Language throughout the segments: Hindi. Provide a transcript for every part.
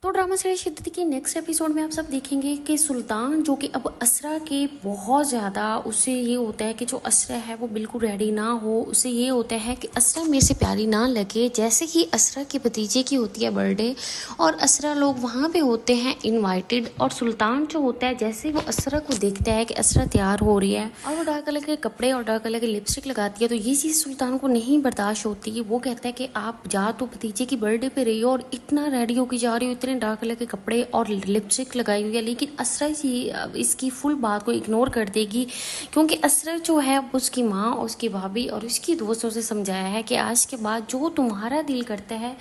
तो ड्रामा सीरीज शिद्दत के नेक्स्ट एपिसोड में आप सब देखेंगे कि सुल्तान जो कि अब असरा के बहुत ज़्यादा उससे ये होता है कि जो असरा है वो बिल्कुल रेडी ना हो। उसे ये होता है कि असरा मेरे से प्यारी ना लगे। जैसे ही असरा के भतीजे की होती है बर्थडे और असरा लोग वहाँ पे होते हैं इनवाइटेड, और सुल्तान जो होता है जैसे वो असरा को देखता है कि असरा तैयार हो रही है और वो डार्क कलर के कपड़े और डार्क कलर की लिपस्टिक लगाती है, तो ये चीज़ सुल्तान को नहीं बर्दाश्त होती। वो कहता है कि आप जा तो भतीजे की बर्थडे पे रही हो और इतना रेडी होकर जा रही हो, इतने डार्क कलर के कपड़े और लिपस्टिक लगाई हुई है, लेकिन असरा जी इसकी फुल बात को इग्नोर कर देगी, क्योंकि असरा जो है उसकी माँ और उसकी भाभी और उसकी दोस्तों से समझाया है कि आज के बाद जो तुम्हारा दिल करता है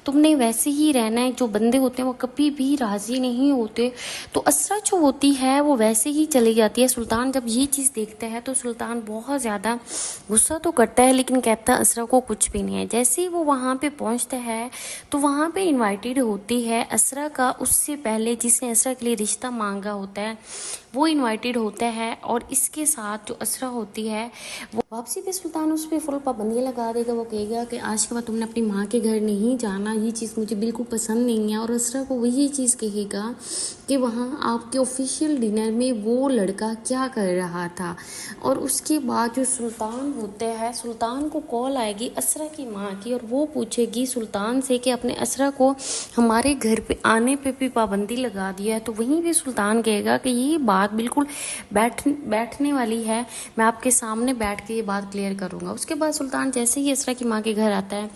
तुमने वैसे ही रहना है। जो बंदे होते हैं वो कभी भी राजी नहीं होते, तो असरा जो होती है वो वैसे ही चली जाती है। सुल्तान जब ये चीज़ देखता है तो सुल्तान बहुत ज़्यादा गुस्सा तो करता है, लेकिन कहता है असरा को कुछ भी नहीं है। जैसे ही वो वहाँ पे पहुँचता है तो वहाँ पे इनवाइटेड होती है असरा का उससे पहले जिसने असरा के लिए रिश्ता मांगा होता है, वो इनवाइटेड होता है। और इसके साथ जो असरा होती है वो वापसी पे सुल्तान उस पर फुल पाबंदियाँ लगा देगा। वो कहेगा कि आज के बाद तुमने अपनी माँ के घर नहीं जाना, ये चीज़ मुझे बिल्कुल पसंद नहीं है। और असरा को वही चीज़ कहेगा कि वहाँ आपके ऑफिशियल डिनर में वो लड़का क्या कर रहा था। और उसके बाद जो सुल्तान होते हैं, सुल्तान को कॉल आएगी असरा की माँ की और वो पूछेगी सुल्तान से कि अपने असरा को हमारे घर पे आने पे भी पाबंदी लगा दिया है। तो वहीं भी सुल्तान कहेगा कि ये बात बिल्कुल बैठने वाली है, मैं आपके सामने बैठ के ये बात क्लियर करूँगा। उसके बाद सुल्तान जैसे ही असरा की माँ के घर आता है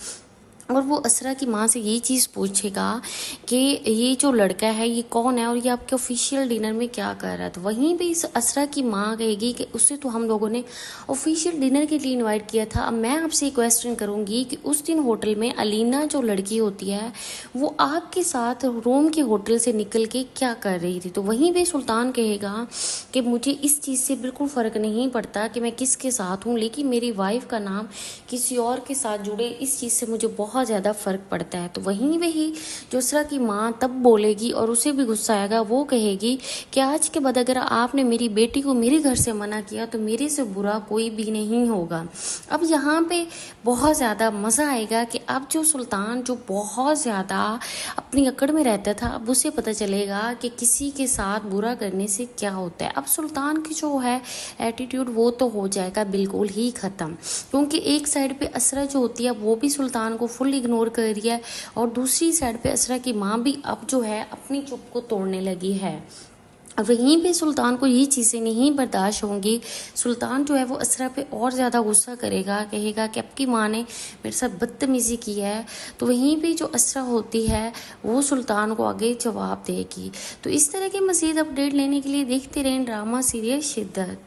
और वो असरा की माँ से यही चीज़ पूछेगा कि ये जो लड़का है ये कौन है और ये आपके ऑफिशियल डिनर में क्या कर रहा है। तो वहीं पे इस असरा की माँ कहेगी कि उससे तो हम लोगों ने ऑफिशियल डिनर के लिए इनवाइट किया था। अब मैं आपसे एक क्वेश्चन करूँगी कि उस दिन होटल में अलीना जो लड़की होती है वो आपके साथ रोम के होटल से निकल के क्या कर रही थी। तो वहीं पे सुल्तान कहेगा कि मुझे इस चीज़ से बिल्कुल फ़र्क नहीं पड़ता कि मैं किसके साथ हूँ, लेकिन मेरी वाइफ का नाम किसी और के साथ जुड़े इस चीज़ से मुझे बहुत ज़्यादा फ़र्क पड़ता है। तो वहीं वही जो असरा की माँ तब बोलेगी और उसे भी गुस्सा आएगा। वो कहेगी कि आज के बाद अगर आपने मेरी बेटी को मेरे घर से मना किया तो मेरे से बुरा कोई भी नहीं होगा। अब यहाँ पे बहुत ज़्यादा मज़ा आएगा कि अब जो सुल्तान जो बहुत ज़्यादा अपनी अकड़ में रहता था, अब उसे पता चलेगा कि किसी के साथ बुरा करने से क्या होता है। अब सुल्तान की जो है एटीट्यूड वो तो हो जाएगा बिल्कुल ही ख़त्म, क्योंकि एक साइड पे असरा जो होती है वो भी सुल्तान को फुल इग्नोर कर रही है और दूसरी साइड पे असरा की माँ भी अब जो है अपनी चुप को तोड़ने लगी है। अब वहीं पे सुल्तान को ये चीज़ें नहीं बर्दाश्त होंगी। सुल्तान जो है वो असरा पे और ज़्यादा गुस्सा करेगा, कहेगा कि आपकी माँ ने मेरे साथ बदतमीज़ी की है। तो वहीं पे जो असरा होती है वो सुल्तान को आगे जवाब देगी। तो इस तरह के मज़ीद अपडेट लेने के लिए देखते रहें ड्रामा सीरियल शिद्दत।